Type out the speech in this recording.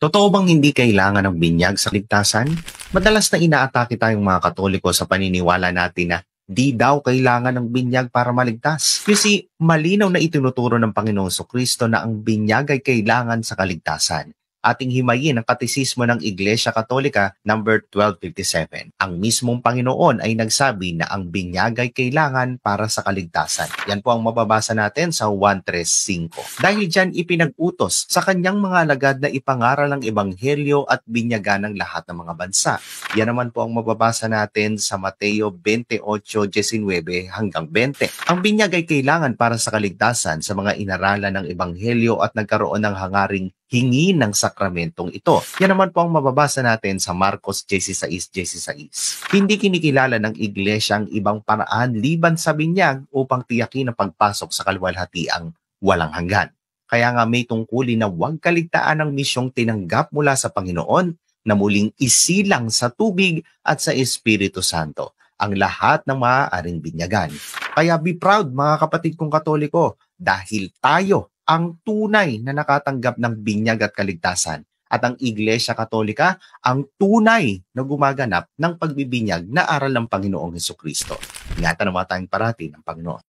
Totoo bang hindi kailangan ng binyag sa ligtasan? Madalas na inaatake tayong mga Katoliko sa paniniwala natin na di daw kailangan ng binyag para maligtas. You see, malinaw na itinuturo ng Panginoong Kristo na ang binyag ay kailangan sa kaligtasan. Ating himayin ang Katekismo ng Iglesia Katolika number 1257. Ang mismong Panginoon ay nagsabi na ang binyag ay kailangan para sa kaligtasan. Yan po ang mababasa natin sa 1.3.5. Dahil dyan ipinag-utos sa kanyang mga alagad na ipangaral ang ebanghelyo at binyagan ng lahat ng mga bansa. Yan naman po ang mababasa natin sa Mateo 28:19 hanggang 20. Ang binyag ay kailangan para sa kaligtasan sa mga inaralan ng ebanghelyo at nagkaroon ng hangaring hingi ng sakramentong ito. Yan naman po ang mababasa natin sa Marcos 16:16. Hindi kinikilala ng iglesia ang ibang paraan liban sa binyag upang tiyakin ang pagpasok sa kaluwalhatiang walang hanggan. Kaya nga may tungkulin na huwag kaligtaan ang misyong tinanggap mula sa Panginoon na muling isilang sa tubig at sa Espiritu Santo ang lahat ng maaaring binyagan. Kaya be proud mga kapatid kong Katoliko dahil tayo ang tunay na nakatanggap ng binyag at kaligtasan at ang Iglesia Katolika ang tunay na gumaganap ng pagbibinyag na aral ng Panginoong Hesukristo. Ingatan naman tayong parati ng Panginoon.